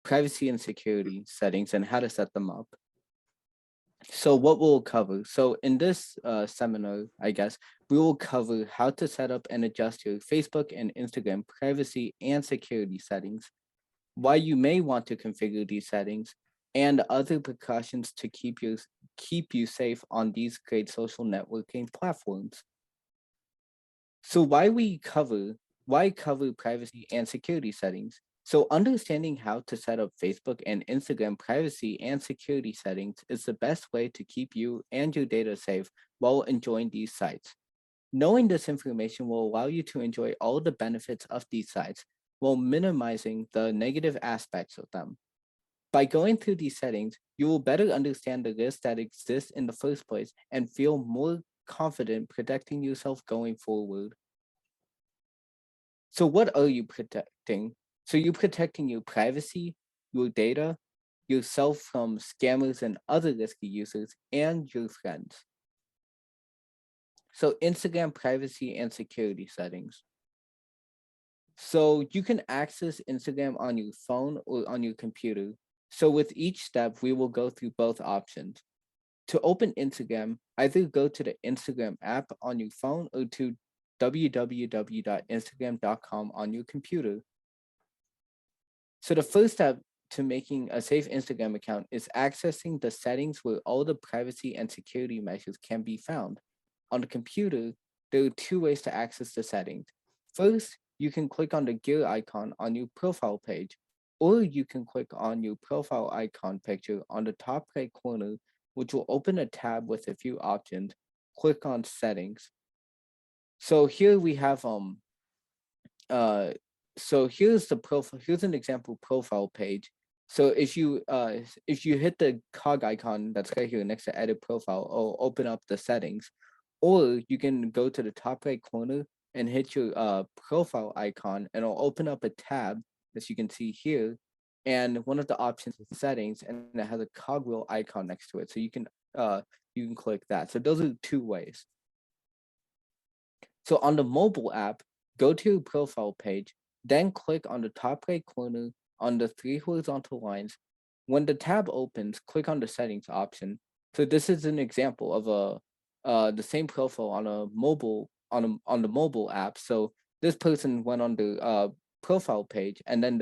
Privacy and security settings and how to set them up. So what we'll cover. So in this seminar, I guess, we will cover how to set up and adjust your Facebook and Instagram privacy and security settings, why you may want to configure these settings, and other precautions to keep you safe on these great social networking platforms. So why cover privacy and security settings? So understanding how to set up Facebook and Instagram privacy and security settings is the best way to keep you and your data safe while enjoying these sites. Knowing this information will allow you to enjoy all the benefits of these sites while minimizing the negative aspects of them. By going through these settings, you will better understand the risks that exist in the first place and feel more confident protecting yourself going forward. So what are you protecting? So you're protecting your privacy, your data, yourself from scammers and other risky users, and your friends. So Instagram privacy and security settings. So you can access Instagram on your phone or on your computer. So with each step, we will go through both options. To open Instagram, either go to the Instagram app on your phone or to www.instagram.com on your computer. So the first step to making a safe Instagram account is accessing the settings where all the privacy and security measures can be found. On the computer, there are two ways to access the settings. First, you can click on the gear icon on your profile page, or you can click on your profile icon picture on the top right corner, which will open a tab with a few options. Click on settings. So here we have uh so here's an example profile page. So if you hit the cog icon that's right here next to edit profile, it'll open up the settings. Or you can go to the top right corner and hit your profile icon and it'll open up a tab as you can see here. And one of the options is settings and it has a cogwheel icon next to it. So you can click that. So those are two ways. So on the mobile app, go to your profile page, then click on the top right corner on the three horizontal lines. When the tab opens, click on the settings option. So this is an example of the same profile on a mobile on the mobile app. So this person went on the profile page and then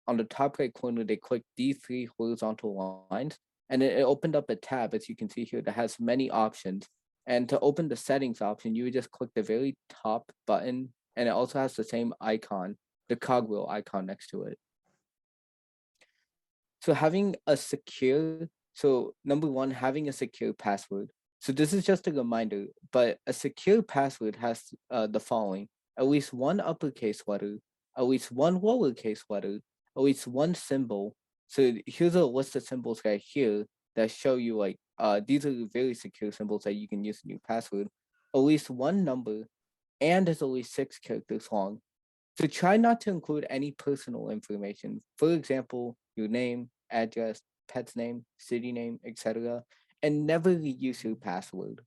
on the top right corner they clicked these three horizontal lines and it opened up a tab as you can see here that has many options. And to open the settings option, you would just click the very top button and it also has the same icon, the cogwheel icon next to it. So number one, having a secure password. So this is just a reminder, but a secure password has the following: at least one uppercase letter, at least one lowercase letter, at least one symbol. So here's a list of symbols right here that show you like these are very secure symbols that you can use in your password. At least one number, and is at least 6 characters long. So try not to include any personal information. For example, your name, address, pet's name, city name, etc. And never reuse your password.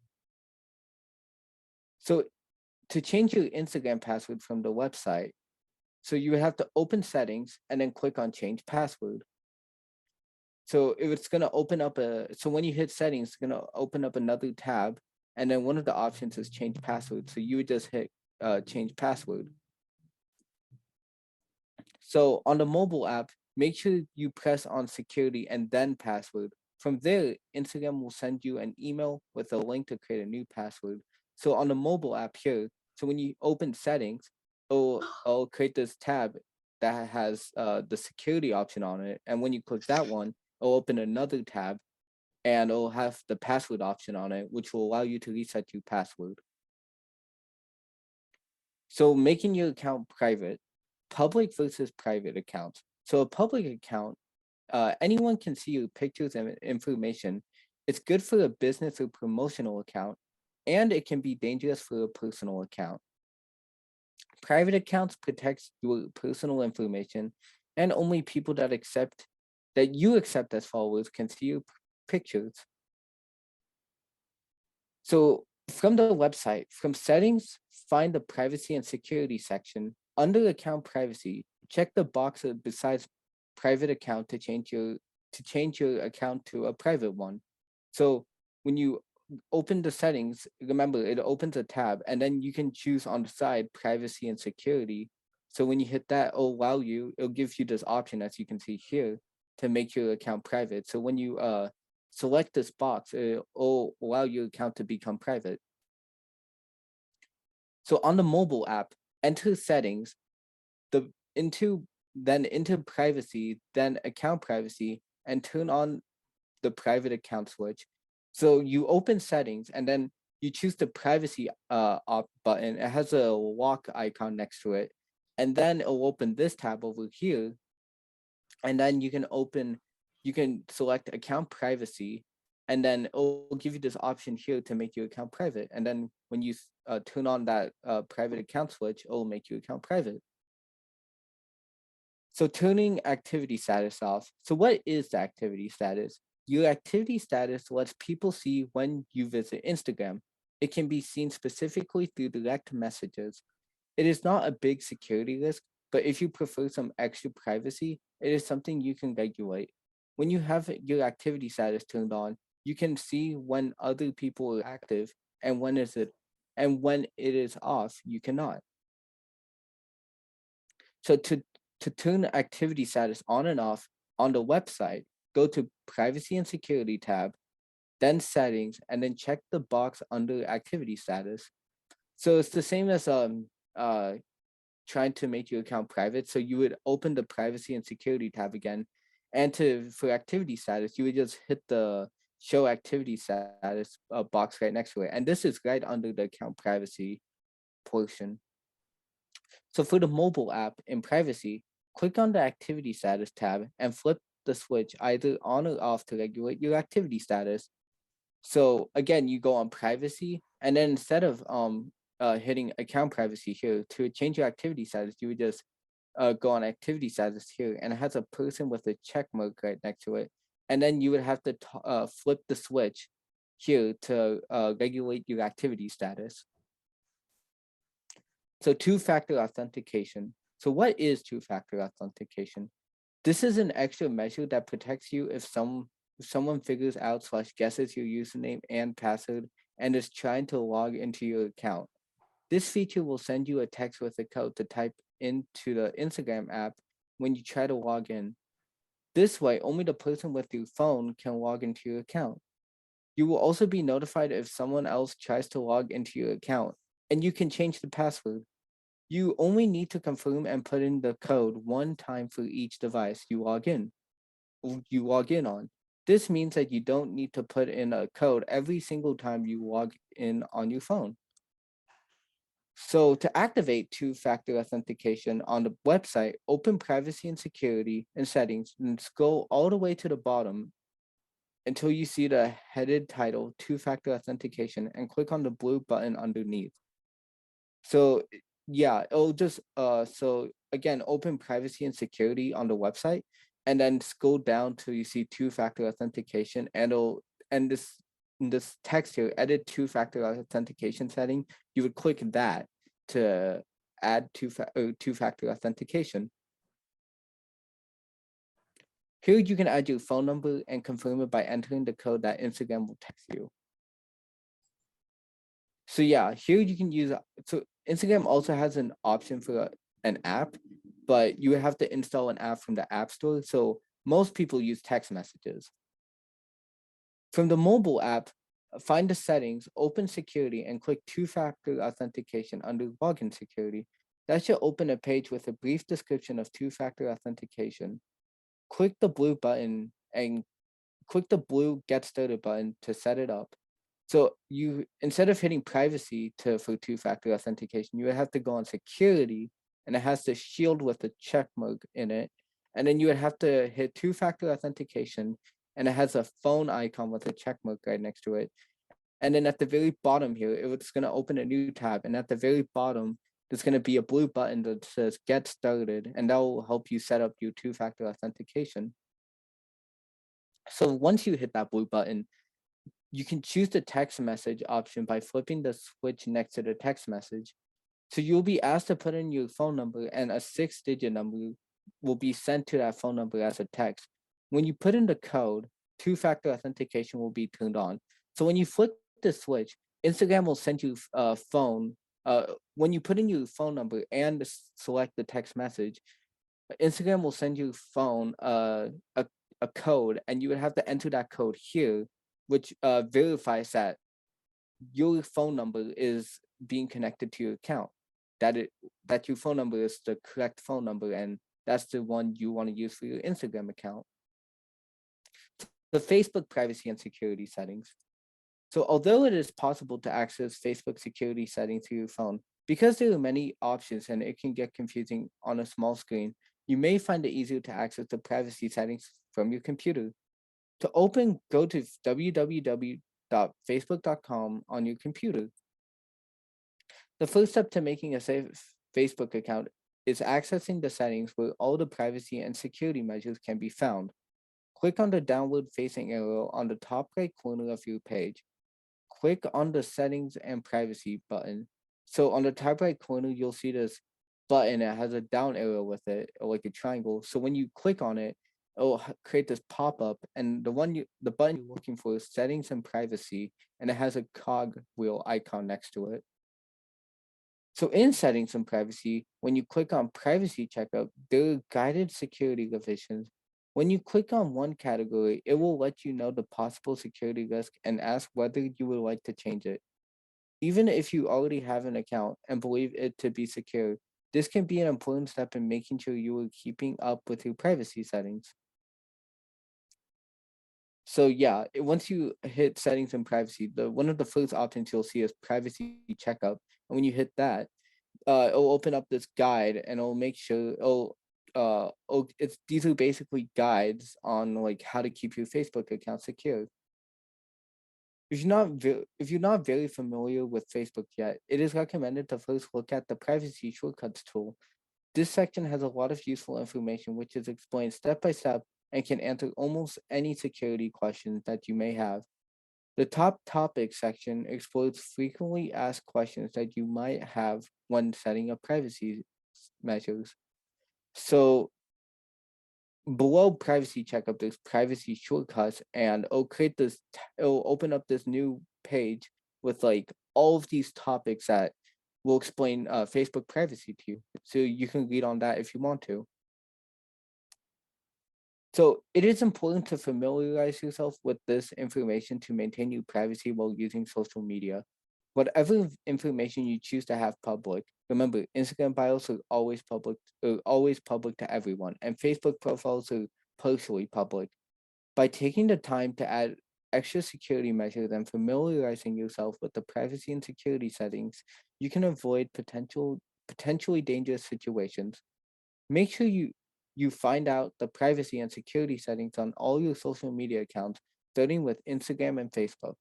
So to change your Instagram password from the website, so you would have to open settings and then click on change password. So if it's gonna open up so when you hit settings, it's gonna open up another tab, and then one of the options is change password. So you would just hit change password. So on the mobile app, make sure you press on security and then password. From there, Instagram will send you an email with a link to create a new password. So on the mobile app here, so when you open settings, it'll create this tab that has the security option on it. And when you click that one, it'll open another tab and it'll have the password option on it, which will allow you to reset your password. So making your account private, public versus private accounts. So a public account, anyone can see your pictures and information. It's good for a business or promotional account, and it can be dangerous for a personal account. Private accounts protects your personal information, and only people that you accept as followers can see your pictures. So From the website, from settings, find the privacy and security section. Under account privacy, check the box besides private account to change your account to a private one. So when you open the settings, remember it opens a tab and then you can choose on the side privacy and security. So when you hit that, it'll give you this option as you can see here to make your account private. So when you select this box, it'll allow your account to become private. So on the mobile app, enter settings, the into privacy, then account privacy, and turn on the private account switch. So you open settings and then you choose the privacy op button. It has a lock icon next to it. And then it'll open this tab over here. And then you can select account privacy. And then it'll give you this option here to make your account private. And then when you turn on that private account switch, it'll make your account private. So turning activity status off. So what is the activity status? Your activity status lets people see when you visit Instagram. It can be seen specifically through direct messages. It is not a big security risk, but if you prefer some extra privacy, it is something you can regulate. When you have your activity status turned on, you can see when other people are active and when it is off, you cannot. So to turn the activity status on and off on the website, go to privacy and security tab, then settings, and then check the box under activity status. So it's the same as uh trying to make your account private. So you would open the privacy and security tab again. And for activity status, you would just hit the show activity status box right next to it. And this is right under the account privacy portion. So for the mobile app in privacy, click on the activity status tab and flip the switch either on or off to regulate your activity status. So again, you go on privacy and then instead of hitting account privacy here to change your activity status, you would just go on activity status here and it has a person with a check mark right next to it. And then you would have to flip the switch here to regulate your activity status. So two-factor authentication. So what is two-factor authentication? This is an extra measure that protects you if someone figures out slash guesses your username and password and is trying to log into your account. This feature will send you a text with a code to type into the Instagram app when you try to log in. This way, only the person with your phone can log into your account. You will also be notified if someone else tries to log into your account, and you can change the password. You only need to confirm and put in the code one time for each device you log in on. This means that you don't need to put in a code every single time you log in on your phone. So to activate two-factor authentication on the website, open privacy and security and settings and scroll all the way to the bottom until you see the headed title two-factor authentication and click on the blue button underneath. So yeah, it'll just so again, open privacy and security on the website and then scroll down till you see two-factor authentication and this text here, edit two-factor authentication setting, you would click that to add two-factor authentication. Here you can add your phone number and confirm it by entering the code that Instagram will text you. So yeah, here you can use, so Instagram also has an option for an app, but you have to install an app from the App Store. So most people use text messages. From the mobile app, find the settings, open security, and click two-factor authentication under login security. That should open a page with a brief description of two-factor authentication. Click the blue button and click the blue Get Started button to set it up. So you, instead of hitting privacy for two-factor authentication, you would have to go on security and it has the shield with the check mark in it. And then you would have to hit two-factor authentication and it has a phone icon with a check mark right next to it. And then at the very bottom here, it's going to open a new tab. And at the very bottom, there's going to be a blue button that says Get Started, and that will help you set up your two-factor authentication. So once you hit that blue button, You can choose the text message option by flipping the switch next to the text message. So you'll be asked to put in your phone number, and a 6-digit number will be sent to that phone number as a text. When you put in the code, two-factor authentication will be turned on. So when you flip the switch, Instagram will send you a phone. When you put in your phone number and select the text message, Instagram will send you phone a code, and you would have to enter that code here, which verifies that your phone number is being connected to your account. That it that your phone number is the correct phone number, and that's the one you want to use for your Instagram account. The Facebook privacy and security settings. So although it is possible to access Facebook security settings through your phone, because there are many options and it can get confusing on a small screen, you may find it easier to access the privacy settings from your computer. To open, go to www.facebook.com on your computer. The first step to making a safe Facebook account is accessing the settings where all the privacy and security measures can be found. Click on the downward facing arrow on the top right corner of your page. Click on the settings and privacy button. So on the top right corner, you'll see this button that has a down arrow with it, or like a triangle. So when you click on it, it'll create this pop-up, and the button you're looking for is settings and privacy, and it has a cog wheel icon next to it. So in settings and privacy, when you click on privacy checkup, there are guided security revisions. When you click on one category, it will let you know the possible security risk and ask whether you would like to change it. Even if you already have an account and believe it to be secure, this can be an important step in making sure you are keeping up with your privacy settings. So yeah, once you hit settings and privacy, the one of the first options you'll see is privacy checkup. And when you hit that, it'll open up this guide, and it'll make sure it's these are basically guides on like how to keep your Facebook account secure. If you're not very familiar with Facebook yet, it is recommended to first look at the privacy shortcuts tool. This section has a lot of useful information which is explained step by step and can answer almost any security questions that you may have. The top topic section explores frequently asked questions that you might have when setting up privacy measures. So below privacy checkup, there's privacy shortcuts, and it'll open up this new page with like all of these topics that will explain Facebook privacy to you. So you can read on that if you want to. So it is important to familiarize yourself with this information to maintain your privacy while using social media. Whatever information you choose to have public, remember Instagram bios are always public to everyone, and Facebook profiles are partially public. By taking the time to add extra security measures and familiarizing yourself with the privacy and security settings, you can avoid potentially dangerous situations. Make sure you find out the privacy and security settings on all your social media accounts, starting with Instagram and Facebook.